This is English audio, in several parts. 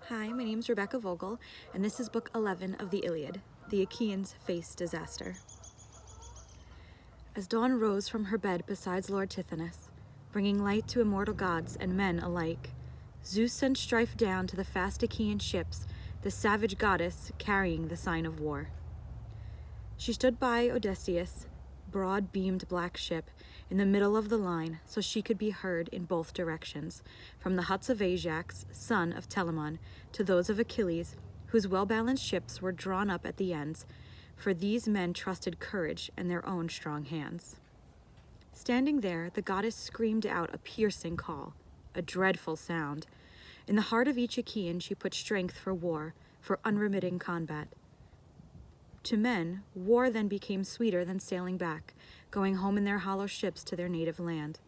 Hi, my name is Rebecca Vogel, and this is Book 11 of the Iliad. The Achaeans face disaster. As dawn rose from her bed beside Lord Tithonus, bringing light to immortal gods and men alike, Zeus sent strife down to the fast Achaean ships, the savage goddess carrying the sign of war. She stood by Odysseus' broad-beamed black ship in the middle of the line so she could be heard in both directions, from the huts of Ajax, son of Telamon, to those of Achilles, whose well-balanced ships were drawn up at the ends, for these men trusted courage and their own strong hands. Standing there, the goddess screamed out a piercing call, a dreadful sound. In the heart of each Achaean she put strength for war, for unremitting combat. To men, war then became sweeter than sailing back, going home in their hollow ships to their native land.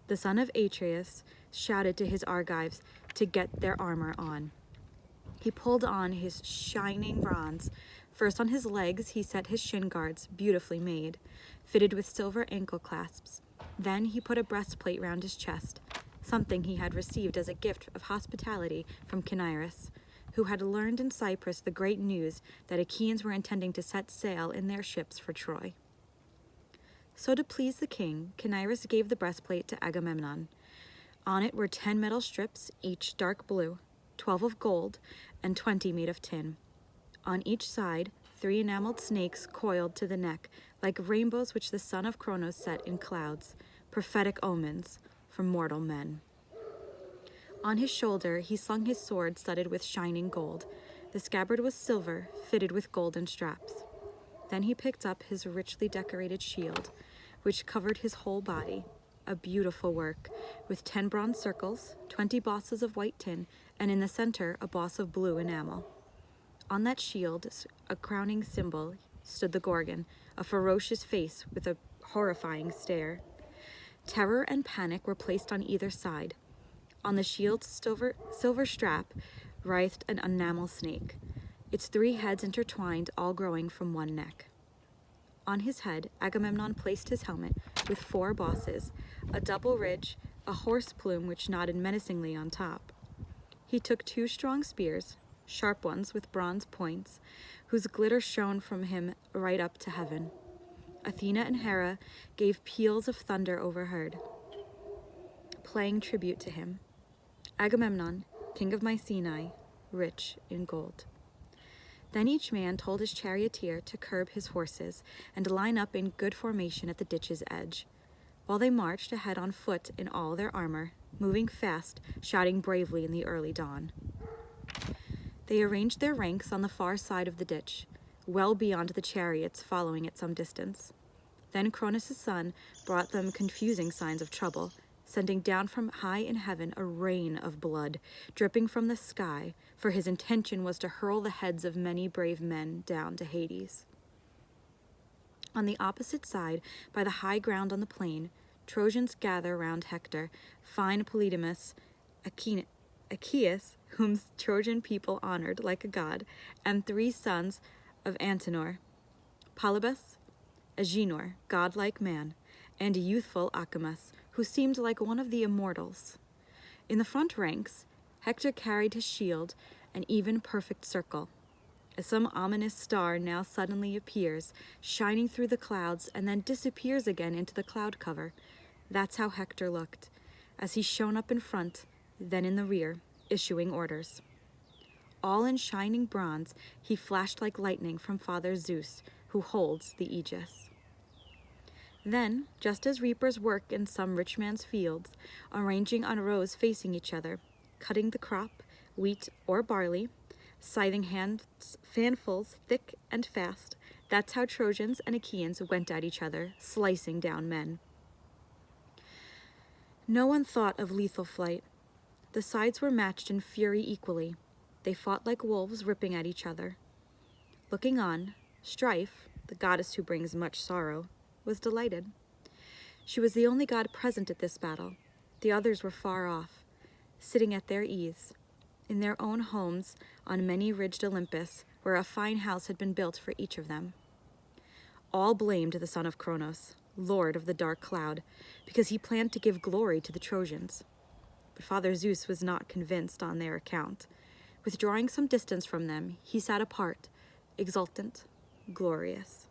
The son of Atreus shouted to his Argives to get their armor on. He pulled on his shining bronze. First on his legs he set his shin guards, beautifully made, fitted with silver ankle clasps. Then he put a breastplate round his chest, something he had received as a gift of hospitality from Cinyras, who had learned in Cyprus the great news that Achaeans were intending to set sail in their ships for Troy. So to please the king, Cinyras gave the breastplate to Agamemnon. On it were 10 metal strips, each dark blue, 12 of gold, and 20 made of tin. On each side, 3 enameled snakes coiled to the neck, like rainbows which the son of Cronos set in clouds, prophetic omens for mortal men. On his shoulder he slung his sword studded with shining gold. The scabbard was silver, fitted with golden straps. Then he picked up his richly decorated shield, which covered his whole body, a beautiful work, with 10 bronze circles, 20 bosses of white tin, and in the center a boss of blue enamel. On that shield, a crowning symbol, stood the Gorgon, a ferocious face with a horrifying stare. Terror and panic were placed on either side. On the shield's silver strap writhed an enamel snake, its 3 heads intertwined, all growing from one neck. On his head, Agamemnon placed his helmet with 4 bosses, a double ridge, a horse plume which nodded menacingly on top. He took 2 strong spears, sharp ones with bronze points, whose glitter shone from him right up to heaven. Athena and Hera gave peals of thunder overheard, playing tribute to him. Agamemnon, king of Mycenae, rich in gold. Then each man told his charioteer to curb his horses and line up in good formation at the ditch's edge, while they marched ahead on foot in all their armor, moving fast, shouting bravely in the early dawn. They arranged their ranks on the far side of the ditch, well beyond the chariots following at some distance. Then Cronos' son brought them confusing signs of trouble, sending down from high in heaven a rain of blood, dripping from the sky, for his intention was to hurl the heads of many brave men down to Hades. On the opposite side, by the high ground on the plain, Trojans gather round Hector, fine Polydamas, Achaeus, whom Trojan people honored like a god, and 3 sons of Antenor, Polybus, Agenor, godlike man, and youthful Acamas, who seemed like one of the immortals. In the front ranks, Hector carried his shield, an even perfect circle. As some ominous star now suddenly appears, shining through the clouds, and then disappears again into the cloud cover. That's how Hector looked, as he shone up in front, then in the rear, issuing orders. All in shining bronze, he flashed like lightning from Father Zeus, who holds the aegis. Then, just as reapers work in some rich man's fields, arranging on rows facing each other, cutting the crop, wheat or barley, scything handfuls thick and fast, that's how Trojans and Achaeans went at each other, slicing down men. No one thought of lethal flight. The sides were matched in fury equally. They fought like wolves, ripping at each other. Looking on, Strife, the goddess who brings much sorrow, was delighted. She was the only god present at this battle. The others were far off, sitting at their ease, in their own homes on many-ridged Olympus, where a fine house had been built for each of them. All blamed the son of Cronos, lord of the dark cloud, because he planned to give glory to the Trojans. But Father Zeus was not convinced on their account. Withdrawing some distance from them, he sat apart, exultant, glorious.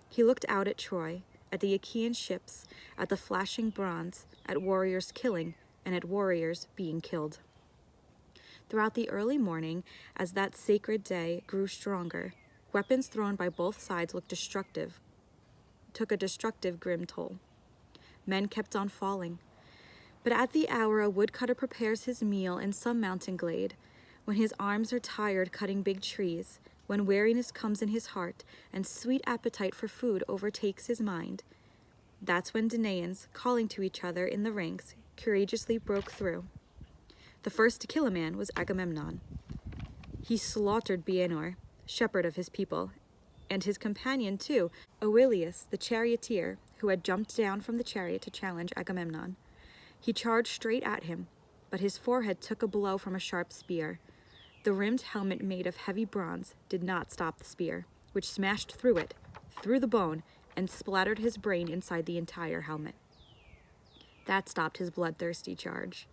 He looked out at Troy, at the Achaean ships, at the flashing bronze, at warriors killing, and at warriors being killed. Throughout the early morning, as that sacred day grew stronger, weapons thrown by both sides took a destructive, grim toll. Men kept on falling. But at the hour a woodcutter prepares his meal in some mountain glade, when his arms are tired cutting big trees, when weariness comes in his heart and sweet appetite for food overtakes his mind, that's when Danaans, calling to each other in the ranks, courageously broke through. The first to kill a man was Agamemnon. He slaughtered Bienor, shepherd of his people, and his companion too, Oileus, the charioteer, who had jumped down from the chariot to challenge Agamemnon. He charged straight at him, but his forehead took a blow from a sharp spear. The rimmed helmet made of heavy bronze did not stop the spear, which smashed through it, through the bone, and splattered his brain inside the entire helmet. That stopped his bloodthirsty charge.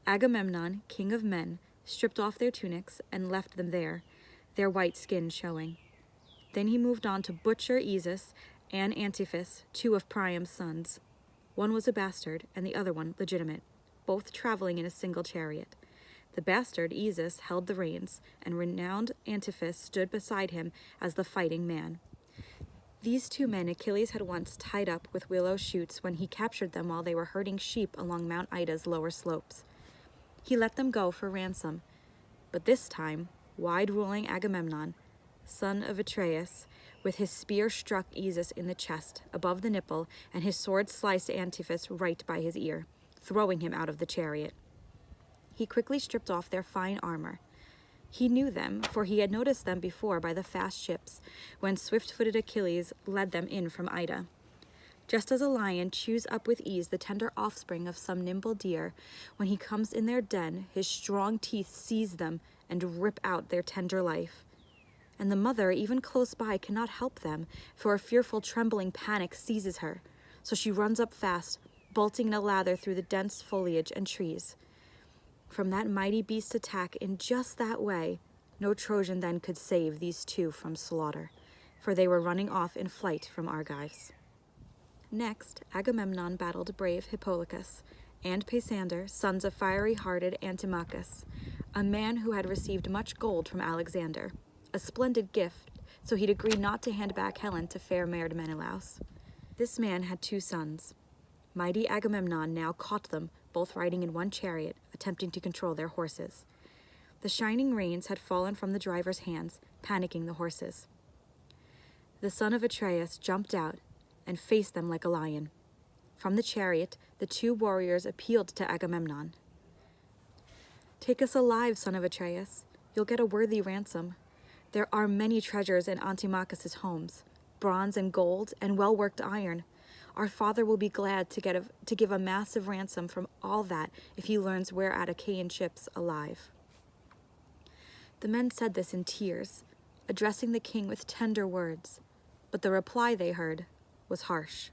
Agamemnon, king of men, stripped off their tunics and left them there, their white skins showing. Then he moved on to butcher Isus and Antiphus, two of Priam's sons. One was a bastard and the other one legitimate, both traveling in a single chariot. The bastard, Isus, held the reins, and renowned Antiphus stood beside him as the fighting man. These two men Achilles had once tied up with willow shoots when he captured them while they were herding sheep along Mount Ida's lower slopes. He let them go for ransom, but this time, wide-ruling Agamemnon, son of Atreus, with his spear struck Isus in the chest, above the nipple, and his sword sliced Antiphus right by his ear, throwing him out of the chariot. He quickly stripped off their fine armor. He knew them, for he had noticed them before by the fast ships, when swift-footed Achilles led them in from Ida. Just as a lion chews up with ease the tender offspring of some nimble deer, when he comes in their den, his strong teeth seize them and rip out their tender life. And the mother, even close by, cannot help them, for a fearful trembling panic seizes her, so she runs up fast, bolting in a lather through the dense foliage and trees. From that mighty beast's attack in just that way, no Trojan then could save these two from slaughter, for they were running off in flight from Argives. Next, Agamemnon battled brave Hippolochus and Peisander, sons of fiery-hearted Antimachus, a man who had received much gold from Alexander, a splendid gift, so he'd agreed not to hand back Helen to fair-maired Menelaus. This man had two sons. Mighty Agamemnon now caught them, both riding in one chariot, attempting to control their horses. The shining reins had fallen from the driver's hands, panicking the horses. The son of Atreus jumped out and faced them like a lion. From the chariot, the two warriors appealed to Agamemnon. "Take us alive, son of Atreus. You'll get a worthy ransom. There are many treasures in Antimachus's homes, bronze and gold and well-worked iron. Our father will be glad to give a massive ransom from all that if he learns we're at Achaean ships alive." The men said this in tears, addressing the king with tender words, but the reply they heard was harsh.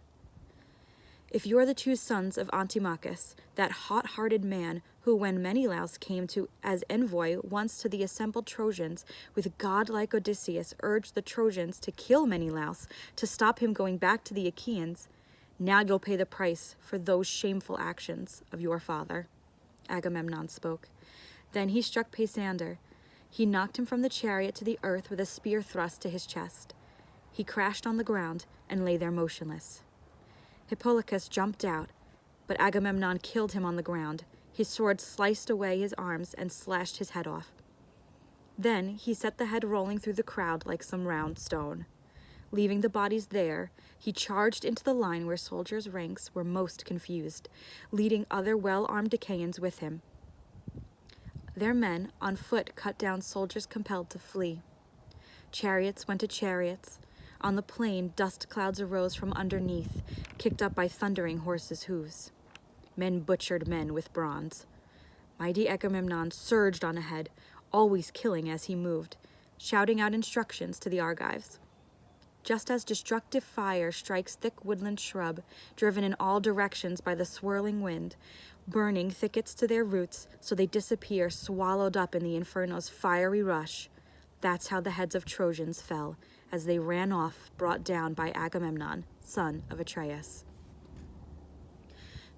"If you are the two sons of Antimachus, that hot-hearted man who, when Menelaus came to as envoy once to the assembled Trojans, with godlike Odysseus urged the Trojans to kill Menelaus to stop him going back to the Achaeans, now you'll pay the price for those shameful actions of your father." Agamemnon spoke. Then he struck Peisander. He knocked him from the chariot to the earth with a spear thrust to his chest. He crashed on the ground and lay there motionless. Hippolochus jumped out, but Agamemnon killed him on the ground. His sword sliced away his arms and slashed his head off. Then he set the head rolling through the crowd like some round stone. Leaving the bodies there, he charged into the line where soldiers' ranks were most confused, leading other well-armed Achaeans with him. Their men, on foot, cut down soldiers compelled to flee. Chariots went to chariots. On the plain, dust clouds arose from underneath, kicked up by thundering horses' hooves. Men butchered men with bronze. Mighty Agamemnon surged on ahead, always killing as he moved, shouting out instructions to the Argives. Just as destructive fire strikes thick woodland shrub, driven in all directions by the swirling wind, burning thickets to their roots so they disappear, swallowed up in the inferno's fiery rush. That's how the heads of Trojans fell, as they ran off, brought down by Agamemnon, son of Atreus.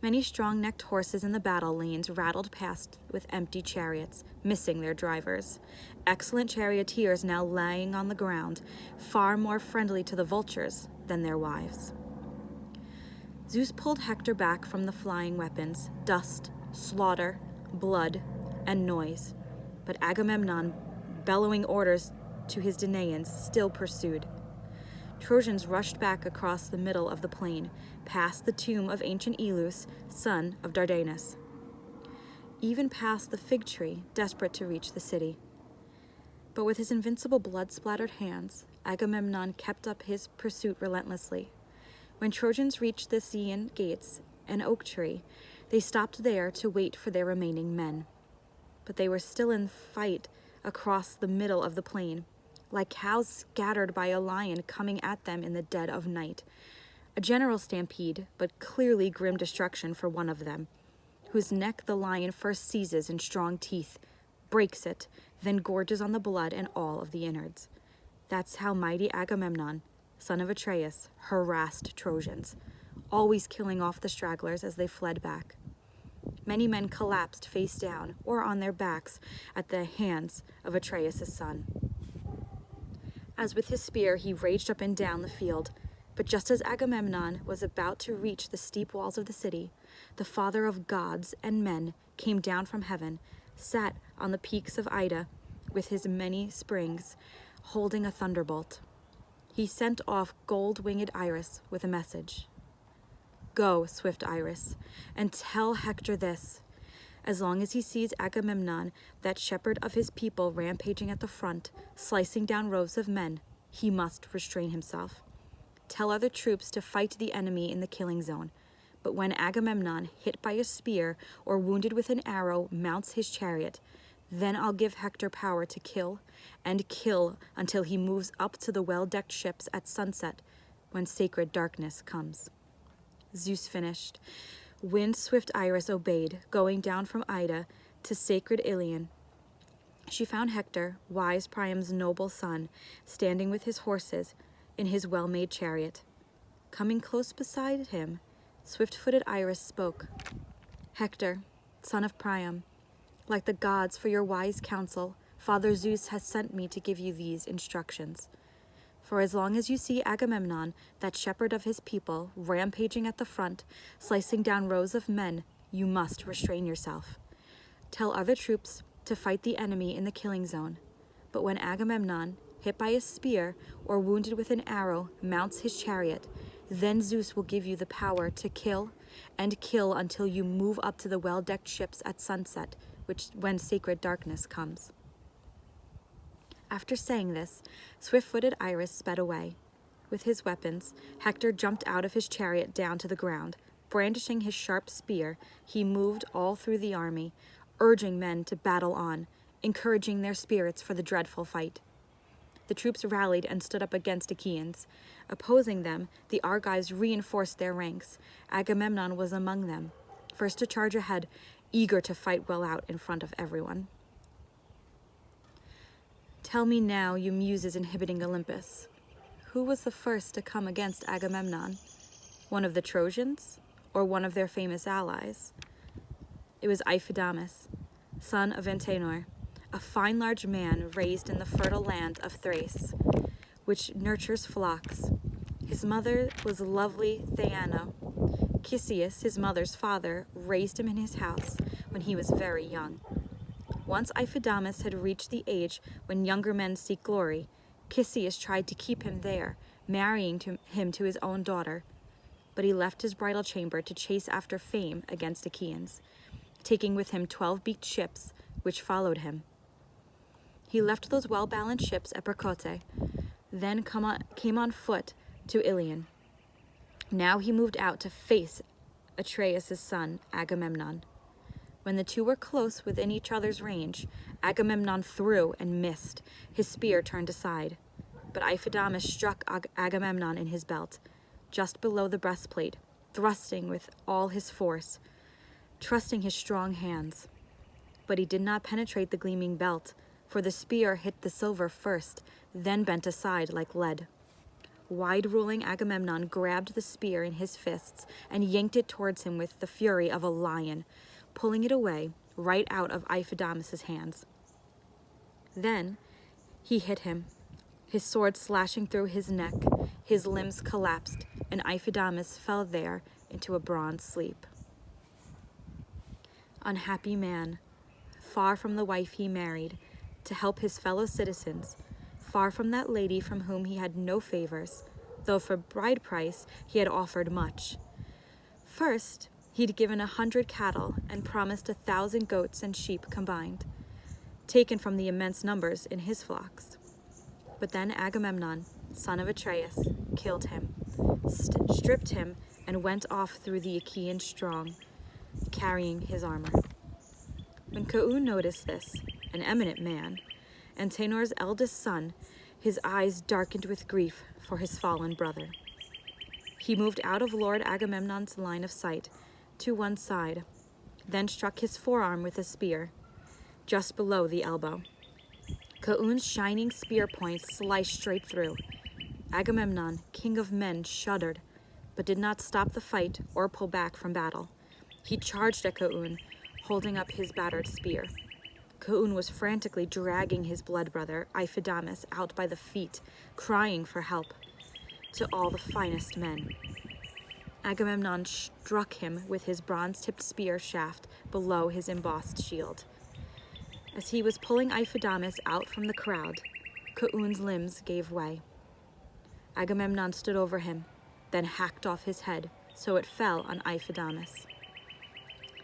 Many strong-necked horses in the battle lanes rattled past with empty chariots, missing their drivers. Excellent charioteers now lying on the ground, far more friendly to the vultures than their wives. Zeus pulled Hector back from the flying weapons, dust, slaughter, blood, and noise. But Agamemnon, bellowing orders to his Danaans, still pursued. Trojans rushed back across the middle of the plain, past the tomb of ancient Ilus, son of Dardanus, even past the fig tree, desperate to reach the city. But with his invincible blood-splattered hands, Agamemnon kept up his pursuit relentlessly. When Trojans reached the Scaean gates, an oak tree, they stopped there to wait for their remaining men. But they were still in fight across the middle of the plain, like cows scattered by a lion coming at them in the dead of night. A general stampede, but clearly grim destruction for one of them, whose neck the lion first seizes in strong teeth, breaks it, then gorges on the blood and all of the innards. That's how mighty Agamemnon, son of Atreus, harassed Trojans, always killing off the stragglers as they fled back. Many men collapsed face down or on their backs at the hands of Atreus' son. As with his spear he raged up and down the field, but just as Agamemnon was about to reach the steep walls of the city, the father of gods and men came down from heaven, sat on the peaks of Ida with his many springs, holding a thunderbolt. He sent off gold-winged Iris with a message. "Go, swift Iris, and tell Hector this. As long as he sees Agamemnon, that shepherd of his people, rampaging at the front, slicing down rows of men, he must restrain himself. Tell other troops to fight the enemy in the killing zone. But when Agamemnon, hit by a spear or wounded with an arrow, mounts his chariot, then I'll give Hector power to kill and kill until he moves up to the well-decked ships at sunset when sacred darkness comes." Zeus finished. Wind-swift Iris obeyed, going down from Ida to sacred Iliad. She found Hector, wise Priam's noble son, standing with his horses in his well-made chariot. Coming close beside him, swift-footed Iris spoke. "Hector, son of Priam, like the gods for your wise counsel, Father Zeus has sent me to give you these instructions. For as long as you see Agamemnon, that shepherd of his people, rampaging at the front, slicing down rows of men, you must restrain yourself. Tell other troops to fight the enemy in the killing zone. But when Agamemnon, hit by a spear or wounded with an arrow, mounts his chariot, then Zeus will give you the power to kill and kill until you move up to the well-decked ships at sunset, when sacred darkness comes." After saying this, swift-footed Iris sped away. With his weapons, Hector jumped out of his chariot down to the ground. Brandishing his sharp spear, he moved all through the army, urging men to battle on, encouraging their spirits for the dreadful fight. The troops rallied and stood up against Achaeans. Opposing them, the Argives reinforced their ranks. Agamemnon was among them, first to charge ahead, eager to fight well out in front of everyone. "Tell me now, you muses inhabiting Olympus, who was the first to come against Agamemnon? One of the Trojans, or one of their famous allies?" It was Iphidamus, son of Antenor, a fine large man raised in the fertile land of Thrace, which nurtures flocks. His mother was lovely Theano. Chryseis, his mother's father, raised him in his house when he was very young. Once Iphidamus had reached the age when younger men seek glory, Chryseis tried to keep him there, marrying him to his own daughter. But he left his bridal chamber to chase after fame against Achaeans, taking with him 12 beaked ships, which followed him. He left those well-balanced ships at Percote, then came on foot to Ilion. Now he moved out to face Atreus' son, Agamemnon. When the two were close within each other's range, Agamemnon threw and missed. His spear turned aside. But Iphidamus struck Agamemnon in his belt, just below the breastplate, thrusting with all his force. trusting his strong hands. But he did not penetrate the gleaming belt, for the spear hit the silver first, then bent aside like lead. Wide-ruling Agamemnon grabbed the spear in his fists and yanked it towards him with the fury of a lion, pulling it away right out of Iphidamus' hands. Then he hit him, his sword slashing through his neck. His limbs collapsed, and Iphidamus fell there into a bronze sleep. Unhappy man, far from the wife he married, to help his fellow citizens, far from that lady from whom he had no favors, though for bride price he had offered much. First, he'd given 100 cattle and promised 1,000 goats and sheep combined, taken from the immense numbers in his flocks. But then Agamemnon, son of Atreus, killed him, stripped him, and went off through the Achaean strong, carrying his armor. When Coon noticed this, an eminent man, Antenor's eldest son, his eyes darkened with grief for his fallen brother. He moved out of Lord Agamemnon's line of sight to one side, then struck his forearm with a spear, just below the elbow. Coon's shining spear point sliced straight through. Agamemnon, king of men, shuddered, but did not stop the fight or pull back from battle. He charged at Coon, holding up his battered spear. Coon was frantically dragging his blood brother, Iphidamus, out by the feet, crying for help. To all the finest men, Agamemnon struck him with his bronze-tipped spear shaft below his embossed shield. As he was pulling Iphidamus out from the crowd, Coon's limbs gave way. Agamemnon stood over him, then hacked off his head, so it fell on Iphidamus.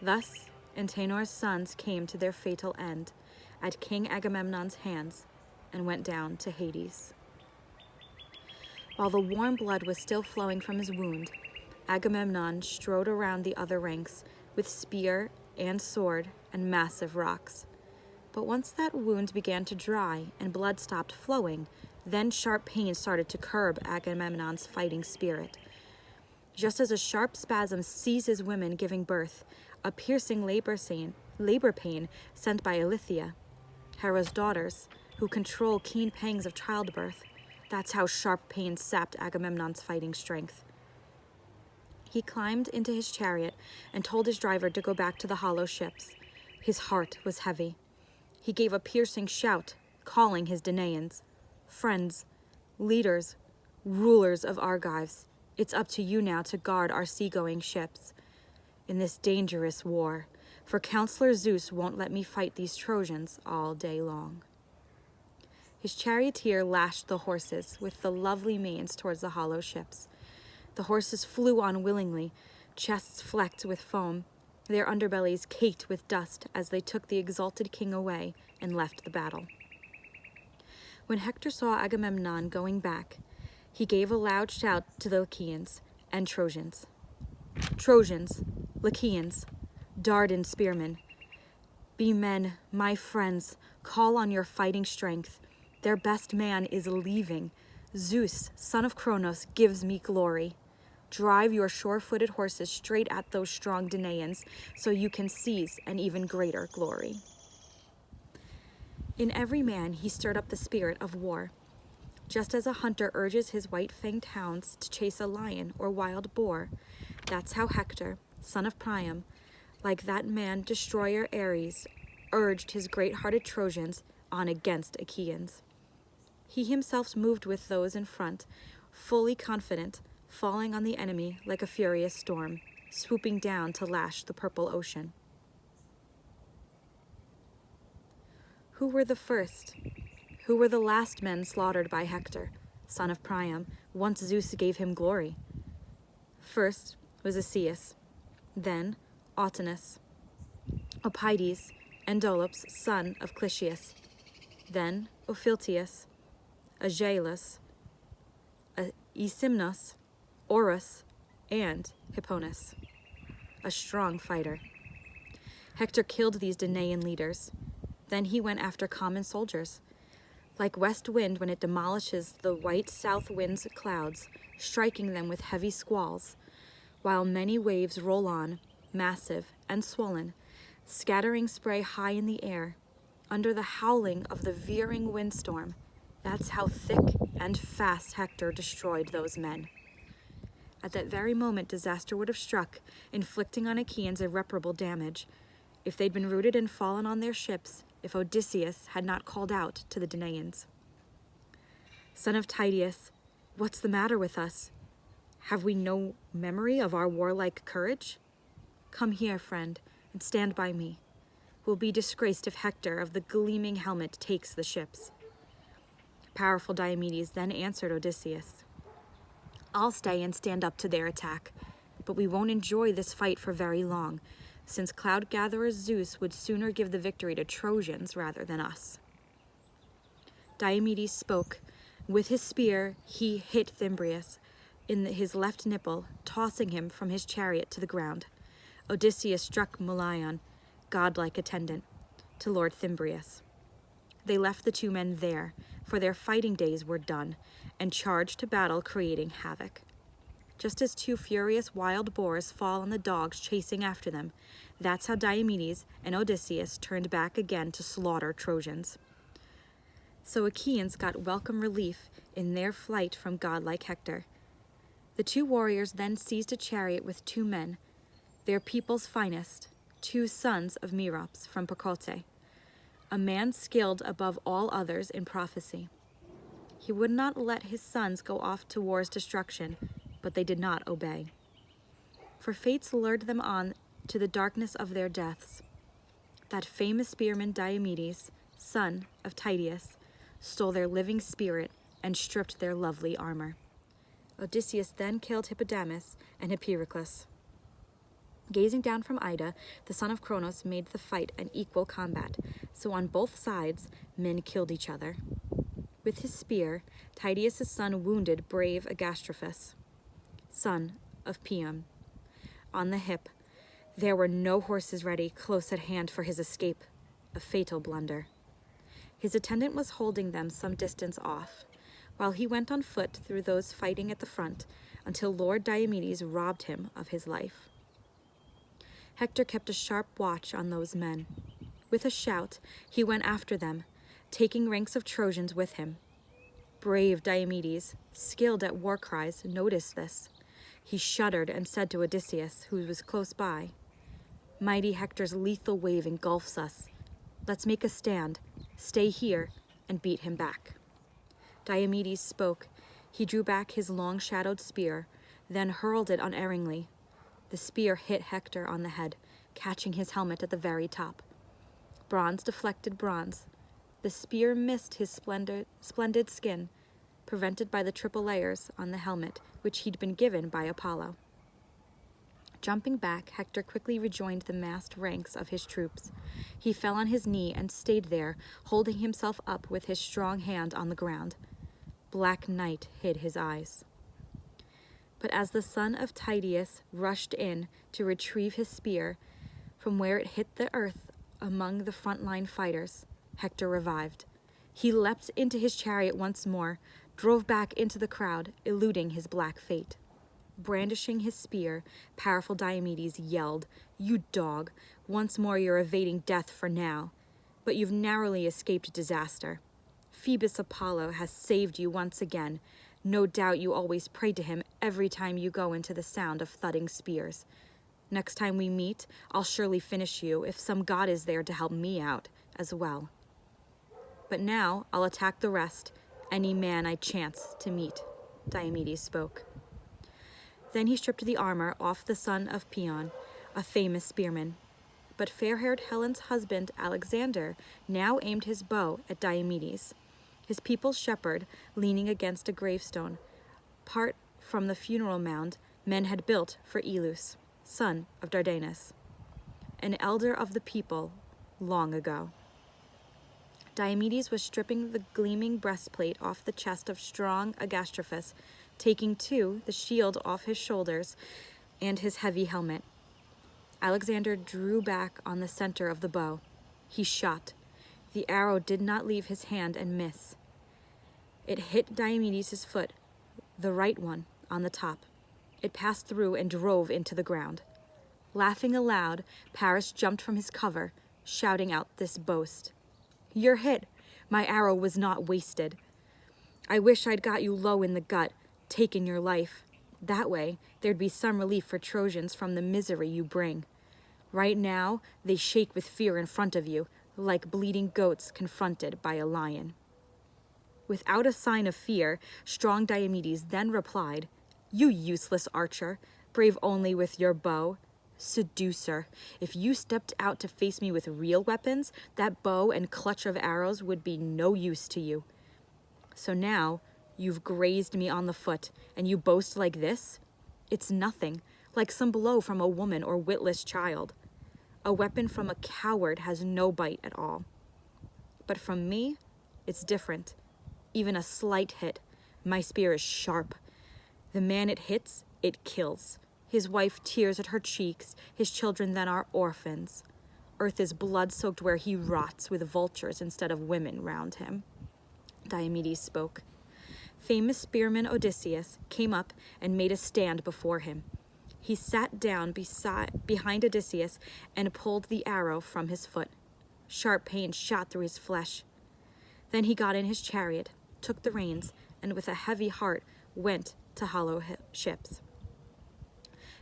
Thus, Antenor's sons came to their fatal end at King Agamemnon's hands and went down to Hades. While the warm blood was still flowing from his wound, Agamemnon strode around the other ranks with spear and sword and massive rocks. But once that wound began to dry and blood stopped flowing, then sharp pain started to curb Agamemnon's fighting spirit. Just as a sharp spasm seizes women giving birth, a piercing labor pain sent by Ilithyia, Hera's daughters, who control keen pangs of childbirth, that's how sharp pain sapped Agamemnon's fighting strength. He climbed into his chariot and told his driver to go back to the hollow ships. His heart was heavy. He gave a piercing shout, calling his Danaans, "Friends, leaders, rulers of Argives, it's up to you now to guard our seagoing ships in this dangerous war, for Counselor Zeus won't let me fight these Trojans all day long." His charioteer lashed the horses with the lovely manes towards the hollow ships. The horses flew on willingly, chests flecked with foam, their underbellies caked with dust as they took the exalted king away and left the battle. When Hector saw Agamemnon going back, he gave a loud shout to the Achaeans and Trojans. "Trojans, Lycians, Dardan spearmen, be men, my friends, call on your fighting strength. Their best man is leaving. Zeus, son of Cronos, gives me glory. Drive your sure-footed horses straight at those strong Danaans so you can seize an even greater glory." In every man he stirred up the spirit of war. Just as a hunter urges his white-fanged hounds to chase a lion or wild boar, that's how Hector, son of Priam, like that man destroyer Ares, urged his great-hearted Trojans on against Achaeans. He himself moved with those in front, fully confident, falling on the enemy like a furious storm, swooping down to lash the purple ocean. Who were the first? Who were the last men slaughtered by Hector, son of Priam, once Zeus gave him glory? First was Asius, then Autonus, Opides, and Dolops, son of Clitius, then Ophiltius, Aegalus, Aesymnus, Orus, and Hipponus, a strong fighter. Hector killed these Danaan leaders. Then he went after common soldiers. Like west wind when it demolishes the white south wind's clouds, striking them with heavy squalls, while many waves roll on, massive and swollen, scattering spray high in the air, under the howling of the veering windstorm. That's how thick and fast Hector destroyed those men. At that very moment, disaster would have struck, inflicting on Achaeans irreparable damage. If they'd been rooted and fallen on their ships, if Odysseus had not called out to the Danaans. Son of Tydeus, what's the matter with us? Have we no memory of our warlike courage? Come here, friend, and stand by me. We'll be disgraced if Hector of the gleaming helmet takes the ships. Powerful Diomedes then answered Odysseus. I'll stay and stand up to their attack, but we won't enjoy this fight for very long, since cloud-gatherer Zeus would sooner give the victory to Trojans rather than us. Diomedes spoke. With his spear, he hit Thymbraeus in his left nipple, tossing him from his chariot to the ground. Odysseus struck Molion, godlike attendant, to Lord Thymbraeus. They left the two men there, for their fighting days were done, and charged to battle, creating havoc. Just as two furious wild boars fall on the dogs chasing after them, that's how Diomedes and Odysseus turned back again to slaughter Trojans. So Achaeans got welcome relief in their flight from godlike Hector. The two warriors then seized a chariot with two men, their people's finest, two sons of Merops from Percote, a man skilled above all others in prophecy. He would not let his sons go off to war's destruction, but they did not obey. For fates lured them on to the darkness of their deaths. That famous spearman Diomedes, son of Tydeus, stole their living spirit and stripped their lovely armor. Odysseus then killed Hippodamus and Hippericles. Gazing down from Ida, the son of Cronos made the fight an equal combat, so on both sides men killed each other. With his spear, Tydeus' son wounded brave Agastrophus, son of Priam, on the hip. There were no horses ready close at hand for his escape, a fatal blunder. His attendant was holding them some distance off, while he went on foot through those fighting at the front, until Lord Diomedes robbed him of his life. Hector kept a sharp watch on those men. With a shout, he went after them, taking ranks of Trojans with him. Brave Diomedes, skilled at war cries, noticed this. He shuddered and said to Odysseus, who was close by, "Mighty Hector's lethal wave engulfs us. Let's make a stand, stay here, and beat him back." Diomedes spoke. He drew back his long-shadowed spear, then hurled it unerringly. The spear hit Hector on the head, catching his helmet at the very top. Bronze deflected bronze. The spear missed his splendid skin, prevented by the triple layers on the helmet, which he'd been given by Apollo. Jumping back, Hector quickly rejoined the massed ranks of his troops. He fell on his knee and stayed there, holding himself up with his strong hand on the ground. Black night hid his eyes. But as the son of Tydeus rushed in to retrieve his spear from where it hit the earth among the frontline fighters, Hector revived. He leapt into his chariot once more, drove back into the crowd, eluding his black fate. Brandishing his spear, powerful Diomedes yelled, "You dog! Once more you're evading death for now, but you've narrowly escaped disaster. Phoebus Apollo has saved you once again. No doubt you always pray to him every time you go into the sound of thudding spears. Next time we meet, I'll surely finish you if some god is there to help me out as well. But now I'll attack the rest, any man I chance to meet," Diomedes spoke. Then he stripped the armor off the son of Paeon, a famous spearman. But fair-haired Helen's husband, Alexander, now aimed his bow at Diomedes, his people's shepherd, leaning against a gravestone, part from the funeral mound men had built for Ilus, son of Dardanus, an elder of the people long ago. Diomedes was stripping the gleaming breastplate off the chest of strong Agastrophus, taking, too, the shield off his shoulders and his heavy helmet. Alexander drew back on the center of the bow. He shot. The arrow did not leave his hand and miss. It hit Diomedes' foot, the right one, on the top. It passed through and drove into the ground. Laughing aloud, Paris jumped from his cover, shouting out this boast. "You're hit. My arrow was not wasted. I wish I'd got you low in the gut, taken your life. That way, there'd be some relief for Trojans from the misery you bring. Right now, they shake with fear in front of you, like bleeding goats confronted by a lion." Without a sign of fear, strong Diomedes then replied, "You useless archer, brave only with your bow. Seducer, if you stepped out to face me with real weapons, that bow and clutch of arrows would be no use to you. So now, you've grazed me on the foot, and you boast like this? It's nothing, like some blow from a woman or witless child. A weapon from a coward has no bite at all. But from me, it's different. Even a slight hit, my spear is sharp. The man it hits, it kills. His wife tears at her cheeks, his children then are orphans. Earth is blood-soaked where he rots with vultures instead of women round him." Diomedes spoke. Famous spearman Odysseus came up and made a stand before him. He sat down behind Odysseus and pulled the arrow from his foot. Sharp pain shot through his flesh. Then he got in his chariot, took the reins, and with a heavy heart went to hollow ships.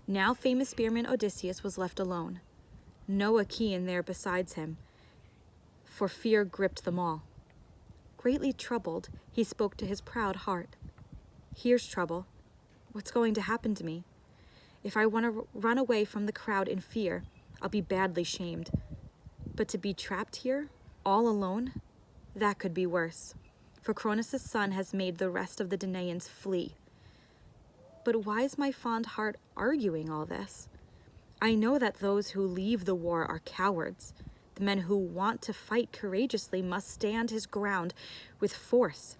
Now famous spearman Odysseus was left alone. No Achaean there besides him, for fear gripped them all. Greatly troubled, he spoke to his proud heart. "Here's trouble. What's going to happen to me? If I want to run away from the crowd in fear, I'll be badly shamed. But to be trapped here, all alone, that could be worse. For Cronus' son has made the rest of the Danaans flee. But why is my fond heart arguing all this? I know that those who leave the war are cowards. The men who want to fight courageously must stand his ground with force,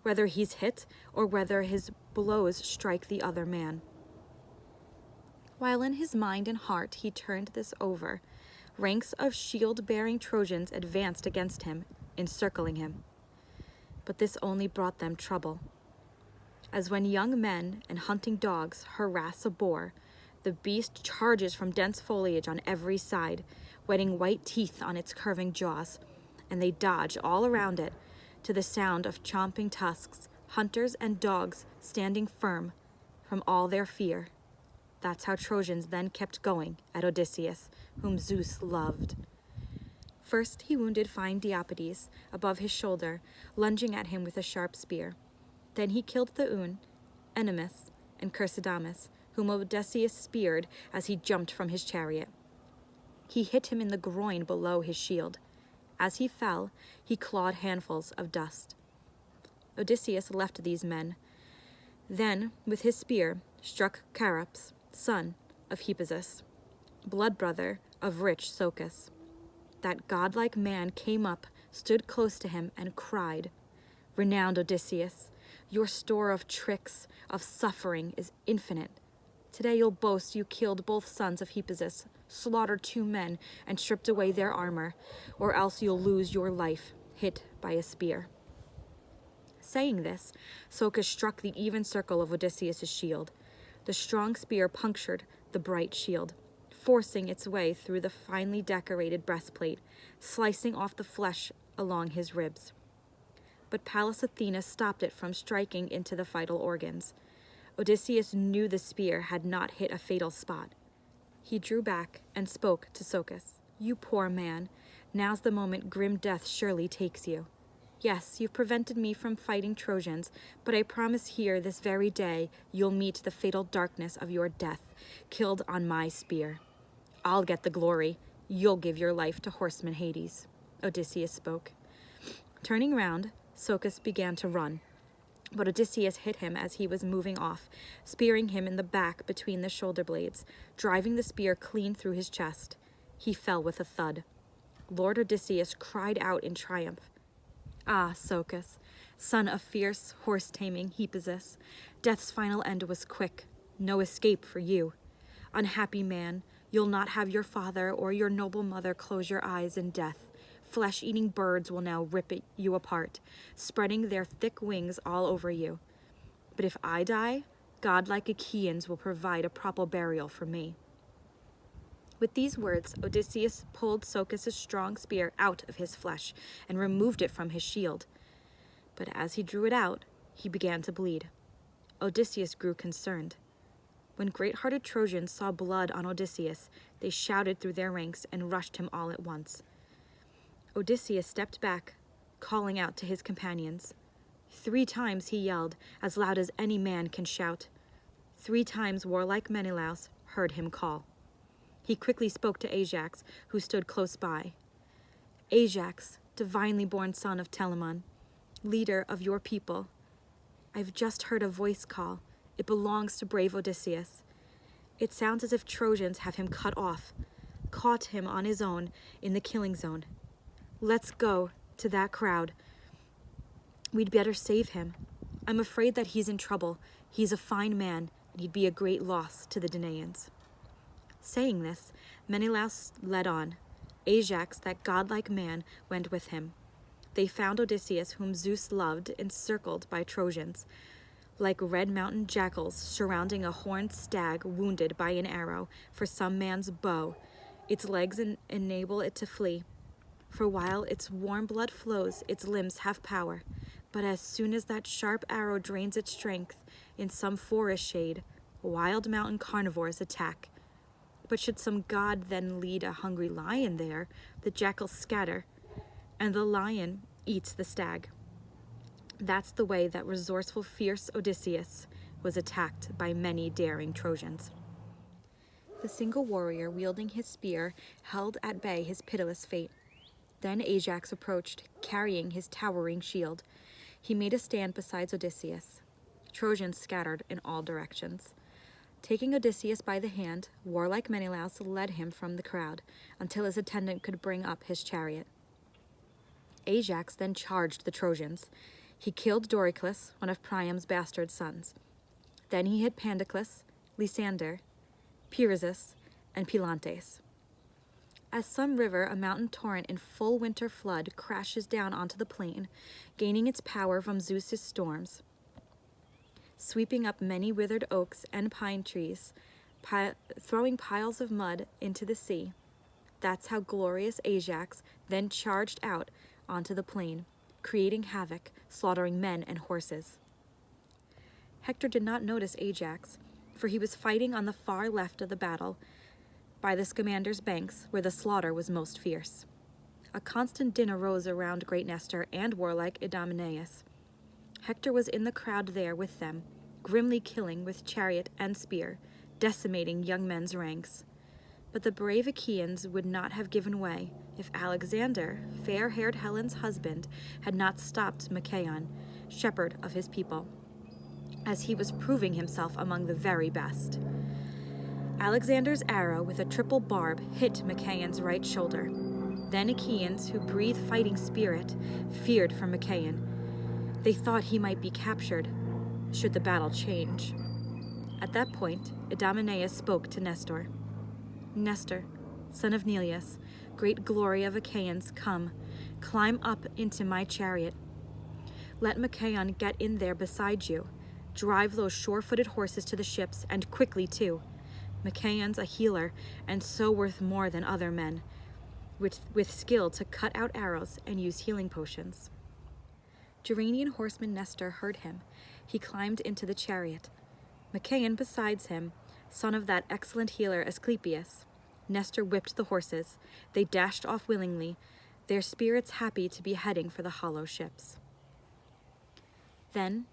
whether he's hit or whether his blows strike the other man." While in his mind and heart he turned this over, ranks of shield-bearing Trojans advanced against him, encircling him. But this only brought them trouble. As when young men and hunting dogs harass a boar, the beast charges from dense foliage on every side, whetting white teeth on its curving jaws, and they dodge all around it to the sound of chomping tusks, hunters and dogs standing firm from all their fear. That's how Trojans then kept going at Odysseus, whom Zeus loved. First he wounded fine Diomedes above his shoulder, lunging at him with a sharp spear. Then he killed Theun, Ennomus, and Chersidamus, whom Odysseus speared as he jumped from his chariot. He hit him in the groin below his shield. As he fell, he clawed handfuls of dust. Odysseus left these men. Then, with his spear, struck Charops, son of Hippasus, blood brother of rich Socus. That godlike man came up, stood close to him, and cried, "Renowned Odysseus, your store of tricks, of suffering is infinite. Today you'll boast you killed both sons of Hippasus, slaughtered 2 men, and stripped away their armor, or else you'll lose your life, hit by a spear." Saying this, Socus struck the even circle of Odysseus' shield. The strong spear punctured the bright shield, forcing its way through the finely decorated breastplate, slicing off the flesh along his ribs. But Pallas Athena stopped it from striking into the vital organs. Odysseus knew the spear had not hit a fatal spot. He drew back and spoke to Socus. "You poor man, now's the moment grim death surely takes you. Yes, you've prevented me from fighting Trojans, but I promise here this very day you'll meet the fatal darkness of your death, killed on my spear. I'll get the glory. You'll give your life to horseman Hades." Odysseus spoke. Turning round, Socus began to run, but Odysseus hit him as he was moving off, spearing him in the back between the shoulder blades, driving the spear clean through his chest. He fell with a thud. Lord Odysseus cried out in triumph. "Ah, Socus, son of fierce horse-taming Hippasus, death's final end was quick. No escape for you. Unhappy man, you'll not have your father or your noble mother close your eyes in death. Flesh-eating birds will now rip you apart, spreading their thick wings all over you. But if I die, godlike Achaeans will provide a proper burial for me." With these words, Odysseus pulled Socus' strong spear out of his flesh and removed it from his shield. But as he drew it out, he began to bleed. Odysseus grew concerned. When great-hearted Trojans saw blood on Odysseus, they shouted through their ranks and rushed him all at once. Odysseus stepped back, calling out to his companions. 3 times he yelled, as loud as any man can shout. 3 times warlike Menelaus heard him call. He quickly spoke to Ajax, who stood close by. Ajax, divinely born son of Telamon, leader of your people, I've just heard a voice call. It belongs to brave Odysseus. It sounds as if Trojans have him cut off, caught him on his own in the killing zone. Let's go to that crowd. We'd better save him. I'm afraid that he's in trouble. He's a fine man, and he'd be a great loss to the Danaans. Saying this, Menelaus led on. Ajax, that godlike man, went with him. They found Odysseus, whom Zeus loved, encircled by Trojans, like red mountain jackals surrounding a horned stag wounded by an arrow for some man's bow. Its legs enable it to flee. For while its warm blood flows, its limbs have power. But as soon as that sharp arrow drains its strength in some forest shade, wild mountain carnivores attack. But should some god then lead a hungry lion there, the jackals scatter, and the lion eats the stag. That's the way that resourceful, fierce Odysseus was attacked by many daring Trojans. The single warrior wielding his spear held at bay his pitiless fate. Then Ajax approached, carrying his towering shield. He made a stand beside Odysseus. Trojans scattered in all directions. Taking Odysseus by the hand, warlike Menelaus led him from the crowd until his attendant could bring up his chariot. Ajax then charged the Trojans. He killed Doryclus, one of Priam's bastard sons. Then he hit Pandoclus, Lysander, Peirous, and Pylantes. As some river, a mountain torrent in full winter flood, crashes down onto the plain, gaining its power from Zeus's storms, sweeping up many withered oaks and pine trees, throwing piles of mud into the sea. That's how glorious Ajax then charged out onto the plain, creating havoc, slaughtering men and horses. Hector did not notice Ajax, for he was fighting on the far left of the battle, by the Scamander's banks, where the slaughter was most fierce. A constant din arose around great Nestor and warlike Idomeneus. Hector was in the crowd there with them, grimly killing with chariot and spear, decimating young men's ranks. But the brave Achaeans would not have given way if Alexander, fair-haired Helen's husband, had not stopped Machaon, shepherd of his people, as he was proving himself among the very best. Alexander's arrow with a triple barb hit Machaon's right shoulder. Then Achaeans, who breathe fighting spirit, feared for Machaon. They thought he might be captured, should the battle change. At that point, Idomeneus spoke to Nestor. Nestor, son of Neleus, great glory of Achaeans, come, climb up into my chariot. Let Machaon get in there beside you. Drive those sure-footed horses to the ships, and quickly too. Machaon's a healer, and so worth more than other men, with skill to cut out arrows and use healing potions. Gerenian horseman Nestor heard him. He climbed into the chariot. Machaon besides him, son of that excellent healer Asclepius. Nestor whipped the horses. They dashed off willingly, their spirits happy to be heading for the hollow ships. Then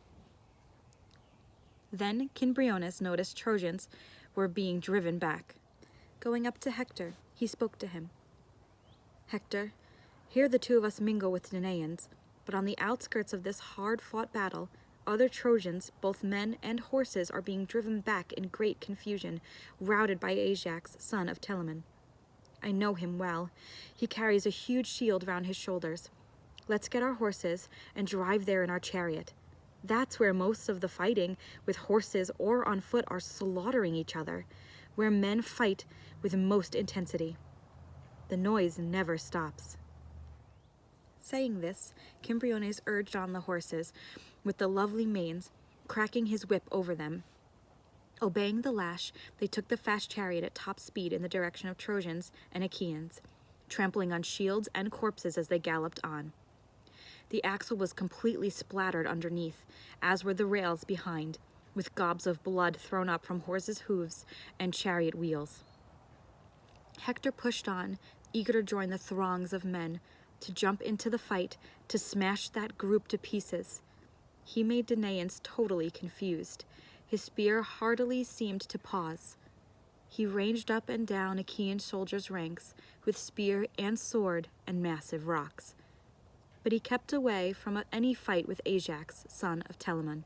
Cimbriones noticed Trojans were being driven back. Going up to Hector, he spoke to him. Hector, here the two of us mingle with Danaans, but on the outskirts of this hard-fought battle, other Trojans, both men and horses, are being driven back in great confusion, routed by Ajax, son of Telamon. I know him well. He carries a huge shield round his shoulders. Let's get our horses and drive there in our chariot. That's where most of the fighting, with horses or on foot, are slaughtering each other, where men fight with most intensity. The noise never stops. Saying this, Cimbriones urged on the horses, with the lovely manes, cracking his whip over them. Obeying the lash, they took the fast chariot at top speed in the direction of Trojans and Achaeans, trampling on shields and corpses as they galloped on. The axle was completely splattered underneath, as were the rails behind, with gobs of blood thrown up from horses' hooves and chariot wheels. Hector pushed on, eager to join the throngs of men, to jump into the fight, to smash that group to pieces. He made Danaans totally confused. His spear hardly seemed to pause. He ranged up and down Achaean soldiers' ranks with spear and sword and massive rocks. But he kept away from any fight with Ajax, son of Telamon.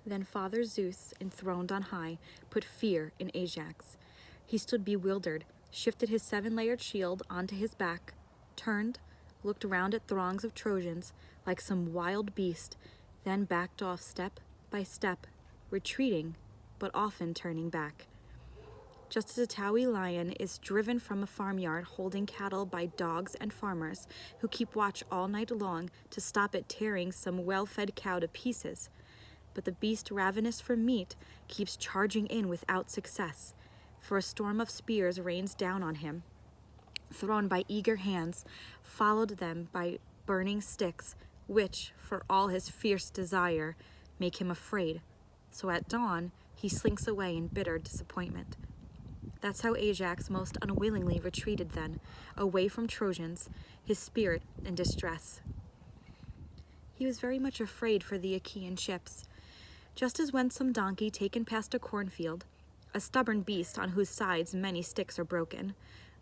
Then Father Zeus, enthroned on high, put fear in Ajax. He stood bewildered, shifted his 7-layered shield onto his back, turned, looked around at throngs of Trojans like some wild beast, then backed off step by step, retreating, but often turning back. Just as a Taui lion is driven from a farmyard holding cattle by dogs and farmers who keep watch all night long to stop it tearing some well-fed cow to pieces, but the beast ravenous for meat keeps charging in without success, for a storm of spears rains down on him, thrown by eager hands, followed them by burning sticks, which, for all his fierce desire, make him afraid. So at dawn, he slinks away in bitter disappointment. That's how Ajax most unwillingly retreated then, away from Trojans, his spirit in distress. He was very much afraid for the Achaean ships, just as when some donkey taken past a cornfield, a stubborn beast on whose sides many sticks are broken,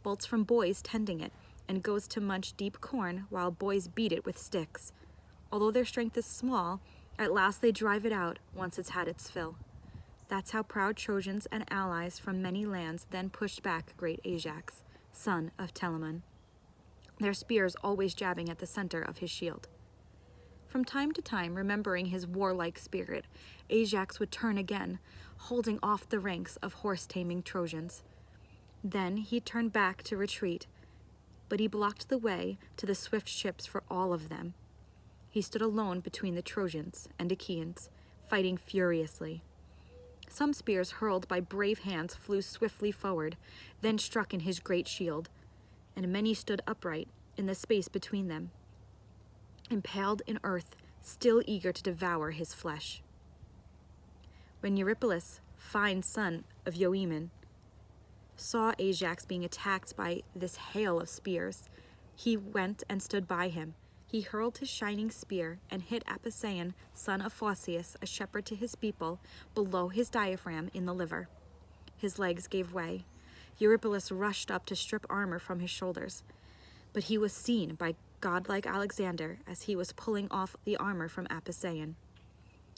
bolts from boys tending it, and goes to munch deep corn while boys beat it with sticks. Although their strength is small, at last they drive it out once it's had its fill. That's how proud Trojans and allies from many lands then pushed back great Ajax, son of Telamon, their spears always jabbing at the center of his shield. From time to time, remembering his warlike spirit, Ajax would turn again, holding off the ranks of horse-taming Trojans. Then he turned back to retreat, but he blocked the way to the swift ships for all of them. He stood alone between the Trojans and Achaeans, fighting furiously. Some spears hurled by brave hands flew swiftly forward, then struck in his great shield, and many stood upright in the space between them, impaled in earth, still eager to devour his flesh. When Eurypylus, fine son of Euaemon, saw Ajax being attacked by this hail of spears, he went and stood by him. He hurled his shining spear and hit Apisaon, son of Phausius, a shepherd to his people, below his diaphragm in the liver. His legs gave way. Eurypylus rushed up to strip armor from his shoulders, but he was seen by godlike Alexander as he was pulling off the armor from Apisaon.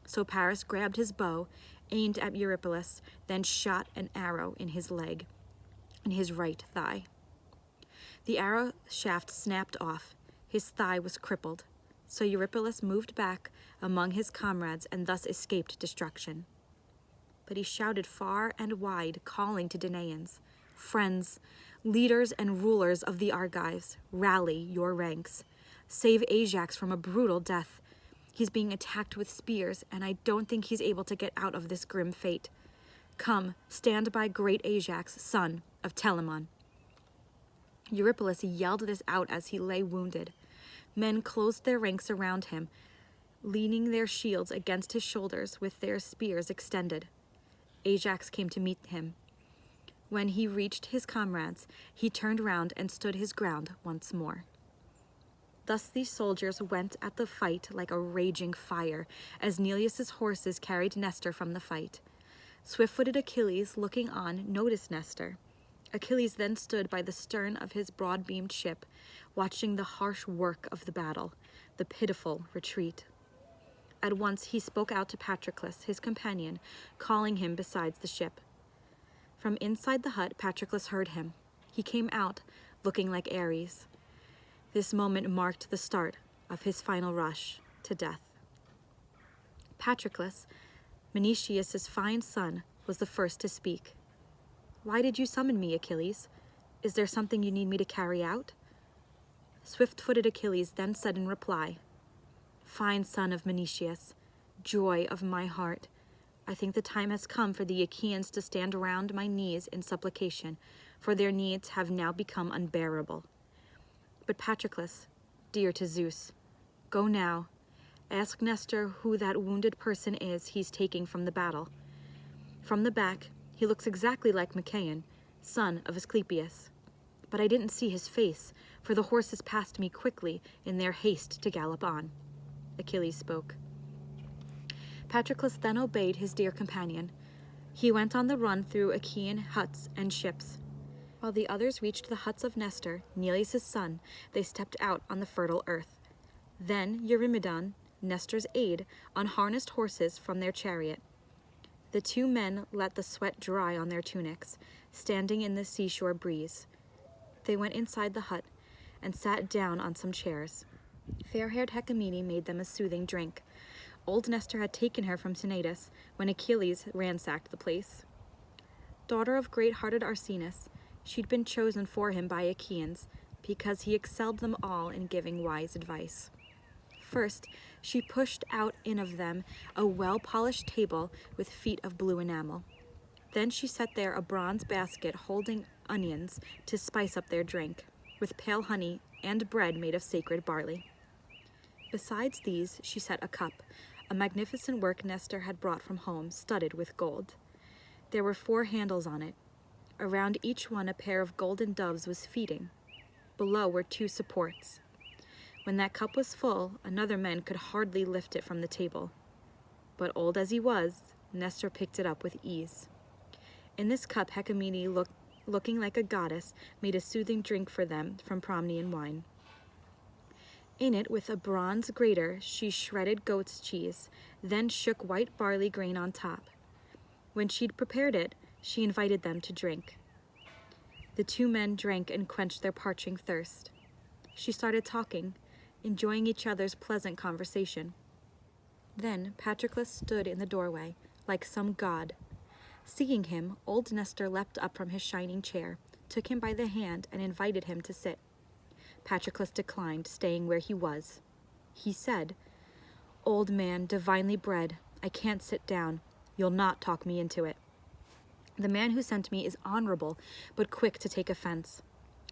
So Paris grabbed his bow, aimed at Eurypylus, then shot an arrow in his leg, in his right thigh. The arrow shaft snapped off. His thigh was crippled, so Eurypylus moved back among his comrades and thus escaped destruction. But he shouted far and wide, calling to Danaans, "Friends, leaders and rulers of the Argives, rally your ranks. Save Ajax from a brutal death. He's being attacked with spears, and I don't think he's able to get out of this grim fate. Come, stand by great Ajax, son of Telamon." Eurypylus yelled this out as he lay wounded. Men closed their ranks around him, leaning their shields against his shoulders with their spears extended. Ajax came to meet him. When he reached his comrades, he turned round and stood his ground once more. Thus these soldiers went at the fight like a raging fire, as Neleus's horses carried Nestor from the fight. Swift-footed Achilles, looking on, noticed Nestor. Achilles then stood by the stern of his broad-beamed ship, watching the harsh work of the battle, the pitiful retreat. At once he spoke out to Patroclus, his companion, calling him beside the ship. From inside the hut, Patroclus heard him. He came out, looking like Ares. This moment marked the start of his final rush to death. Patroclus, Menoetius' fine son, was the first to speak. "Why did you summon me, Achilles? Is there something you need me to carry out?" Swift-footed Achilles then said in reply, "Fine son of Menoetius, joy of my heart, I think the time has come for the Achaeans to stand around my knees in supplication, for their needs have now become unbearable. But Patroclus, dear to Zeus, go now. Ask Nestor who that wounded person is he's taking from the battle. From the back, he looks exactly like Machaon, son of Asclepius. But I didn't see his face, for the horses passed me quickly in their haste to gallop on. Achilles spoke. Patroclus then obeyed his dear companion. He went on the run through Achaean huts and ships. While the others reached the huts of Nestor, Neleus' son, they stepped out on the fertile earth. Then Eurymedon, Nestor's aide, unharnessed horses from their chariot. The two men let the sweat dry on their tunics, standing in the seashore breeze. They went inside the hut and sat down on some chairs. Fair-haired Hecamede made them a soothing drink. Old Nestor had taken her from Tanatus when Achilles ransacked the place. Daughter of great-hearted Arsenus, she'd been chosen for him by Achaeans because he excelled them all in giving wise advice. First, she pushed out in of them a well-polished table with feet of blue enamel. Then she set there a bronze basket holding onions to spice up their drink, with pale honey and bread made of sacred barley. Besides these, she set a cup, a magnificent work Nestor had brought from home, studded with gold. There were 4 handles on it. Around each one a pair of golden doves was feeding. Below were 2 supports. When that cup was full, another man could hardly lift it from the table. But old as he was, Nestor picked it up with ease. In this cup Hecamede, looking like a goddess, made a soothing drink for them from Promnian wine. In it, with a bronze grater, she shredded goat's cheese, then shook white barley grain on top. When she'd prepared it, she invited them to drink. The 2 men drank and quenched their parching thirst. She started talking, enjoying each other's pleasant conversation. Then Patroclus stood in the doorway, like some god. Seeing him, old Nestor leapt up from his shining chair, took him by the hand, and invited him to sit. Patroclus declined, staying where he was. He said, "Old man, divinely bred, I can't sit down. You'll not talk me into it. The man who sent me is honorable, but quick to take offense.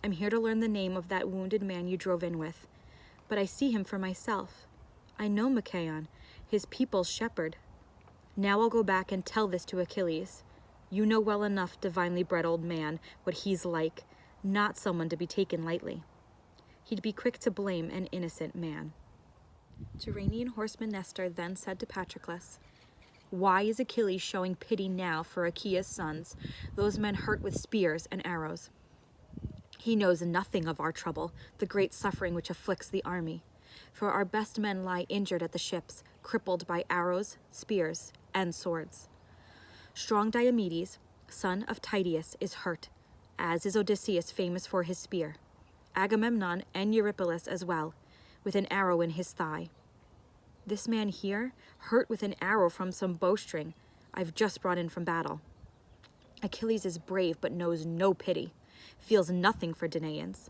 I'm here to learn the name of that wounded man you drove in with. But I see him for myself. I know Machaon, his people's shepherd. Now I'll go back and tell this to Achilles. You know well enough, divinely bred old man, what he's like, not someone to be taken lightly. He'd be quick to blame an innocent man." Gerenian horseman Nestor then said to Patroclus, "Why is Achilles showing pity now for Achaea's sons, those men hurt with spears and arrows? He knows nothing of our trouble, the great suffering which afflicts the army. For our best men lie injured at the ships, crippled by arrows, spears, and swords. Strong Diomedes, son of Tydeus, is hurt, as is Odysseus famous for his spear. Agamemnon and Eurypylus as well, with an arrow in his thigh. This man here, hurt with an arrow from some bowstring, I've just brought in from battle. Achilles is brave but knows no pity, feels nothing for Danaans.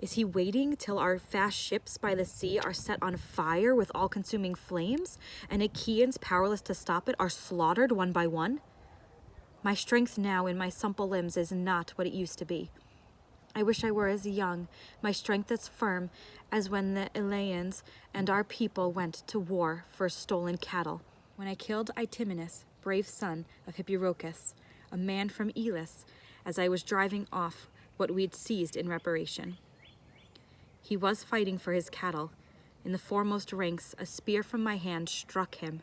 Is he waiting till our fast ships by the sea are set on fire with all-consuming flames, and Achaeans, powerless to stop it, are slaughtered one by one? My strength now in my supple limbs is not what it used to be. I wish I were as young, my strength as firm, as when the Eleans and our people went to war for stolen cattle, when I killed Itimenus, brave son of Hippurocus, a man from Elis, as I was driving off what we'd seized in reparation. He was fighting for his cattle. In the foremost ranks, a spear from my hand struck him.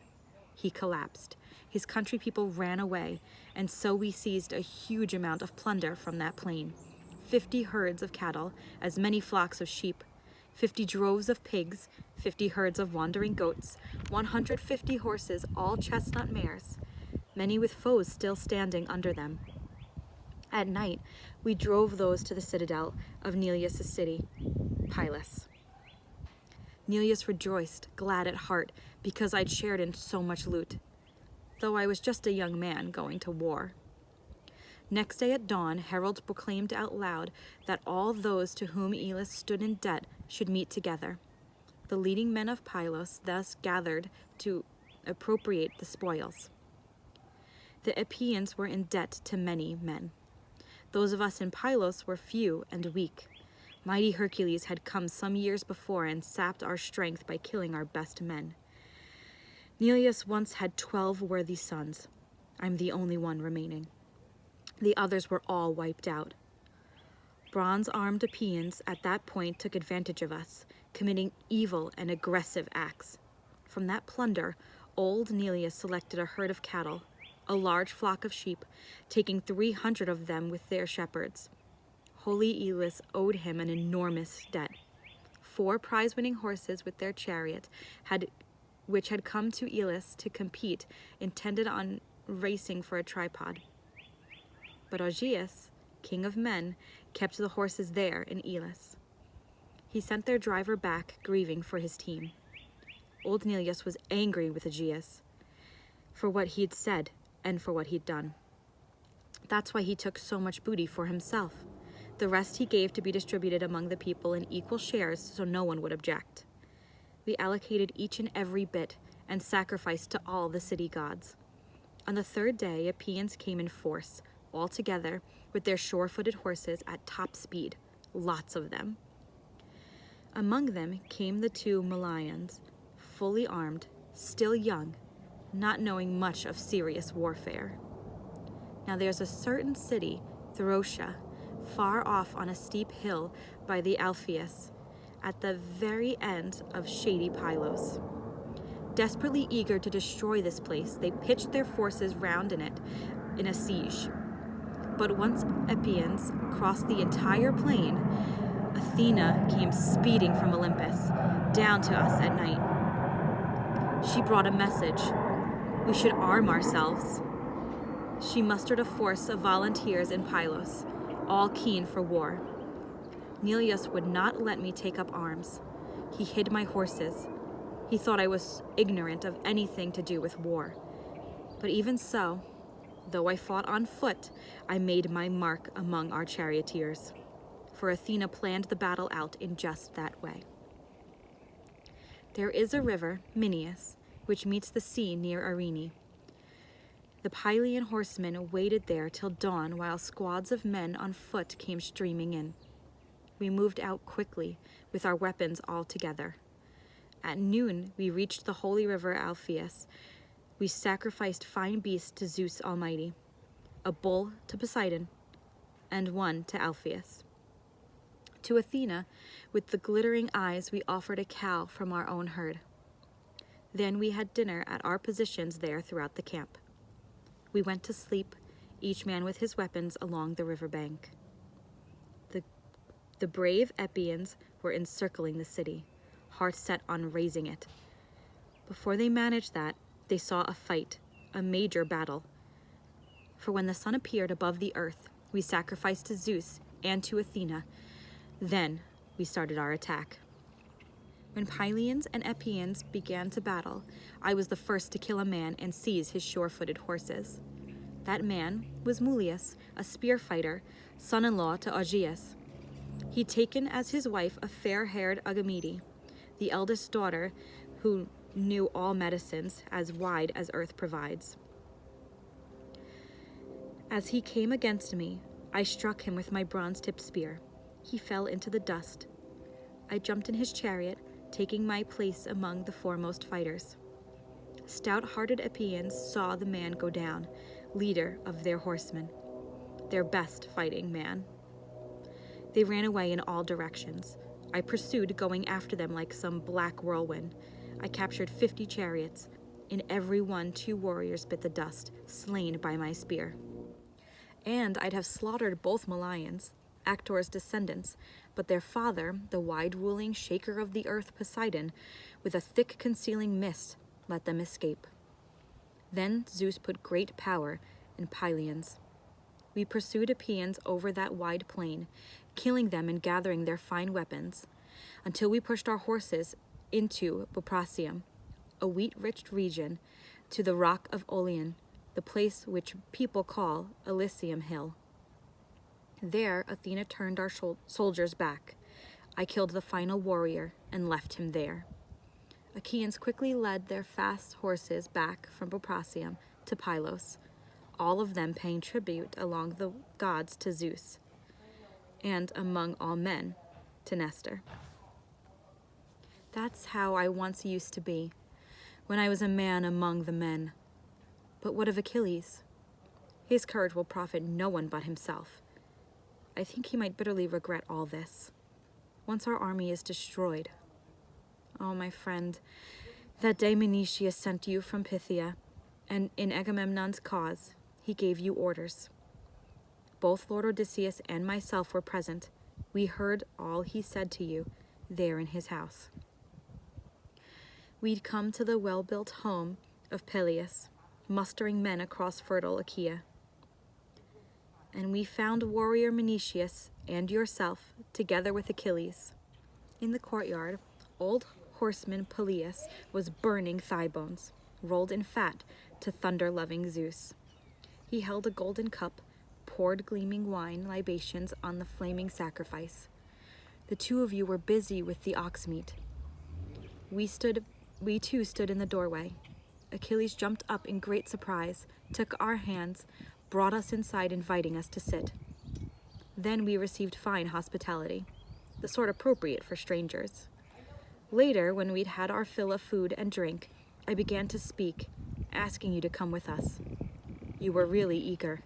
He collapsed. His country people ran away, and so we seized a huge amount of plunder from that plain. 50 herds of cattle, as many flocks of sheep, 50 droves of pigs, 50 herds of wandering goats, 150 horses, all chestnut mares, many with foes still standing under them. At night, we drove those to the citadel of Neleus' city, Pylos. Neleus rejoiced, glad at heart, because I'd shared in so much loot, though I was just a young man going to war. Next day at dawn, heralds proclaimed out loud that all those to whom Elis stood in debt should meet together. The leading men of Pylos thus gathered to appropriate the spoils. The Epeans were in debt to many men. Those of us in Pylos were few and weak. Mighty Hercules had come some years before and sapped our strength by killing our best men. Neleus once had 12 worthy sons. I'm the only one remaining. The others were all wiped out. Bronze-armed Epeans at that point took advantage of us, committing evil and aggressive acts. From that plunder, old Neleus selected a herd of cattle, a large flock of sheep, taking 300 of them with their shepherds. Holy Elis owed him an enormous debt. 4 prize-winning horses with their chariot, which had come to Elis to compete, intended on racing for a tripod. But Augeas, king of men, kept the horses there in Elis. He sent their driver back, grieving for his team. Old Neleus was angry with Augeas for what he'd said and for what he'd done. That's why he took so much booty for himself. The rest he gave to be distributed among the people in equal shares so no one would object. We allocated each and every bit and sacrificed to all the city gods. On the 3rd day, Epeans came in force, all together, with their sure-footed horses at top speed, lots of them. Among them came the 2 Melians, fully armed, still young, not knowing much of serious warfare. Now there's a certain city, Therosia, far off on a steep hill by the Alpheus, at the very end of shady Pylos. Desperately eager to destroy this place, they pitched their forces round in it in a siege. But once Epeans crossed the entire plain, Athena came speeding from Olympus, down to us at night. She brought a message. We should arm ourselves. She mustered a force of volunteers in Pylos, all keen for war. Neleus would not let me take up arms. He hid my horses. He thought I was ignorant of anything to do with war. But even so, though I fought on foot, I made my mark among our charioteers. For Athena planned the battle out in just that way. There is a river, Mineus, which meets the sea near Arene. The Pylian horsemen waited there till dawn while squads of men on foot came streaming in. We moved out quickly, with our weapons all together. At noon, we reached the holy river Alpheus. We sacrificed fine beasts to Zeus Almighty, a bull to Poseidon, and one to Alpheus. To Athena, with the glittering eyes, we offered a cow from our own herd. Then we had dinner at our positions there throughout the camp. We went to sleep, each man with his weapons along the river bank. The brave Epeans were encircling the city, hearts set on razing it. Before they managed that, they saw a fight, a major battle. For when the sun appeared above the earth, we sacrificed to Zeus and to Athena. Then we started our attack. When Pylians and Epeans began to battle, I was the first to kill a man and seize his sure-footed horses. That man was Mulius, a spear fighter, son-in-law to Augeas. He'd taken as his wife a fair-haired Agamede, the eldest daughter who knew all medicines as wide as earth provides. As he came against me, I struck him with my bronze-tipped spear. He fell into the dust. I jumped in his chariot, taking my place among the foremost fighters. Stout-hearted Epeans saw the man go down, leader of their horsemen, their best fighting man. They ran away in all directions. I pursued, going after them like some black whirlwind. I captured 50 chariots. In every one 2 warriors bit the dust, slain by my spear. And I'd have slaughtered both Melians, Actor's descendants, but their father, the wide-ruling shaker of the earth Poseidon, with a thick concealing mist, let them escape. Then Zeus put great power in Pylians. We pursued Epeans over that wide plain, killing them and gathering their fine weapons, until we pushed our horses into Boprasium, a wheat-rich region, to the rock of Olion, the place which people call Elysium Hill. There, Athena turned our soldiers back. I killed the final warrior and left him there. Achaeans quickly led their fast horses back from Boprasium to Pylos, all of them paying tribute along the gods to Zeus, and among all men to Nestor. That's how I once used to be, when I was a man among the men. But what of Achilles? His courage will profit no one but himself. I think he might bitterly regret all this, once our army is destroyed. Oh, my friend, that day Menecius sent you from Phthia, and in Agamemnon's cause, he gave you orders. Both Lord Odysseus and myself were present. We heard all he said to you there in his house. We'd come to the well-built home of Peleus, mustering men across fertile Achaea. And we found warrior Menecius and yourself, together with Achilles. In the courtyard, old horseman Peleus was burning thigh bones, rolled in fat to thunder-loving Zeus. He held a golden cup, poured gleaming wine libations on the flaming sacrifice. The two of you were busy with the ox meat. We too stood in the doorway. Achilles jumped up in great surprise, took our hands, brought us inside, inviting us to sit. Then we received fine hospitality, the sort appropriate for strangers. Later, when we'd had our fill of food and drink, I began to speak, asking you to come with us. You were really eager.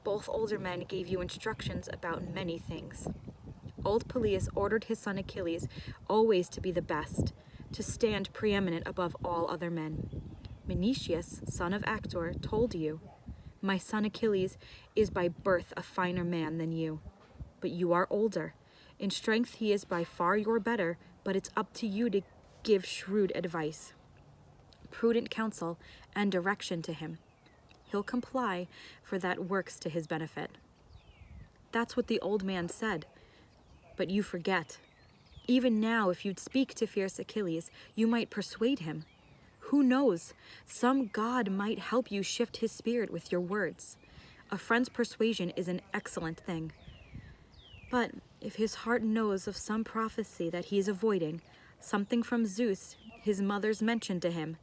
Both older men gave you instructions about many things. Old Peleus ordered his son Achilles always to be the best, to stand preeminent above all other men. Menecius, son of Actor, told you, my son Achilles is by birth a finer man than you. But you are older. In strength he is by far your better, but it's up to you to give shrewd advice, prudent counsel, and direction to him. He'll comply, for that works to his benefit. That's what the old man said. But you forget. Even now, if you'd speak to fierce Achilles, you might persuade him. Who knows? Some god might help you shift his spirit with your words. A friend's persuasion is an excellent thing. But if his heart knows of some prophecy that he is avoiding, something from Zeus his mother's mentioned to him,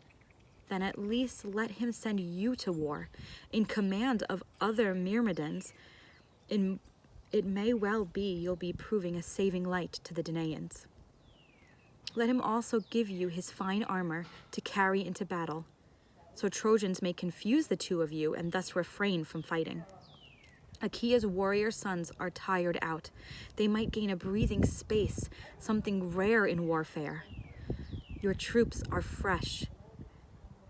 then at least let him send you to war, in command of other Myrmidons. It may well be you'll be proving a saving light to the Danaans. Let him also give you his fine armor to carry into battle, so Trojans may confuse the two of you and thus refrain from fighting. Achaea's warrior sons are tired out. They might gain a breathing space, something rare in warfare. Your troops are fresh.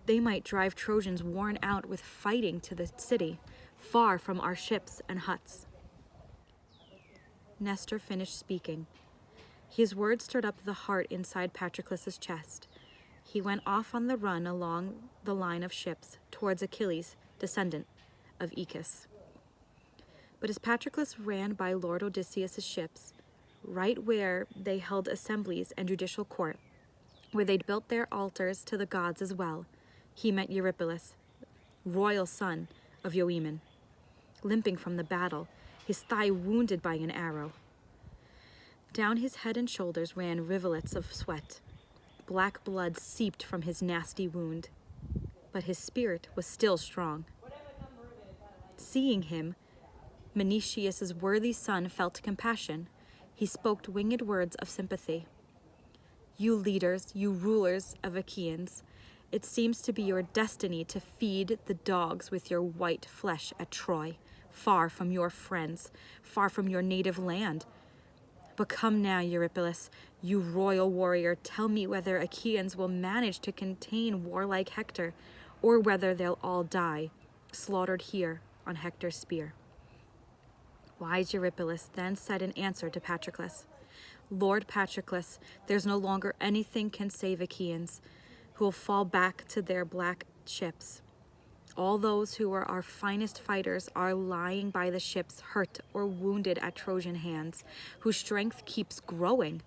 They might drive Trojans worn out with fighting to the city, far from our ships and huts. Nestor finished speaking. His words stirred up the heart inside Patroclus' chest. He went off on the run along the line of ships towards Achilles, descendant of Aeacus. But as Patroclus ran by Lord Odysseus' ships, right where they held assemblies and judicial court, where they'd built their altars to the gods as well, he met Eurypylus, royal son of Euaemon, limping from the battle, his thigh wounded by an arrow. Down his head and shoulders ran rivulets of sweat. Black blood seeped from his nasty wound, but his spirit was still strong. Seeing him, Menecius' worthy son felt compassion. He spoke winged words of sympathy. You leaders, you rulers of Achaeans, it seems to be your destiny to feed the dogs with your white flesh at Troy, far from your friends, far from your native land. But come now, Eurypylus, you royal warrior, tell me whether Achaeans will manage to contain warlike Hector, or whether they'll all die, slaughtered here on Hector's spear. Wise Eurypylus then said in answer to Patroclus, Lord Patroclus, there's no longer anything can save Achaeans, who will fall back to their black ships. All those who are our finest fighters are lying by the ships, hurt or wounded at Trojan hands, whose strength keeps growing.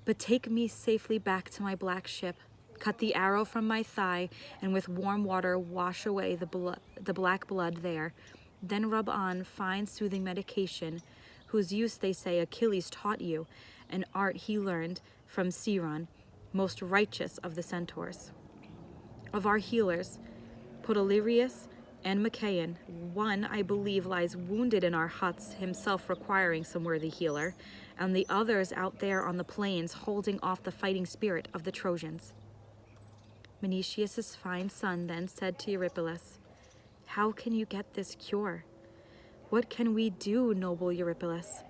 But take me safely back to my black ship, cut the arrow from my thigh, and with warm water wash away the black blood there. Then rub on fine soothing medication, whose use they say Achilles taught you, an art he learned from Sciron, most righteous of the centaurs. Of our healers, Podalirius and Machaon. One, I believe, lies wounded in our huts, himself requiring some worthy healer, and the others out there on the plains holding off the fighting spirit of the Trojans. Menetius' fine son then said to Eurypylus, "How can you get this cure? What can we do, noble Eurypylus?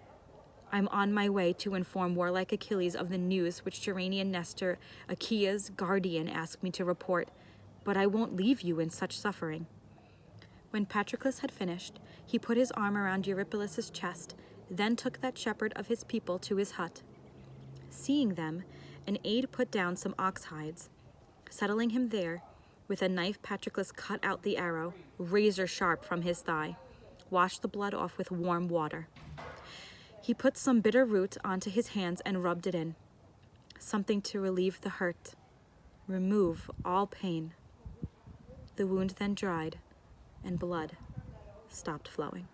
I'm on my way to inform warlike Achilles of the news which Gerenian Nestor, Achaea's guardian, asked me to report, but I won't leave you in such suffering." When Patroclus had finished, he put his arm around Eurypylus' chest, then took that shepherd of his people to his hut. Seeing them, an aide put down some ox hides. Settling him there, with a knife Patroclus cut out the arrow, razor sharp from his thigh, washed the blood off with warm water. He put some bitter root onto his hands and rubbed it in, something to relieve the hurt, remove all pain. The wound then dried, and blood stopped flowing.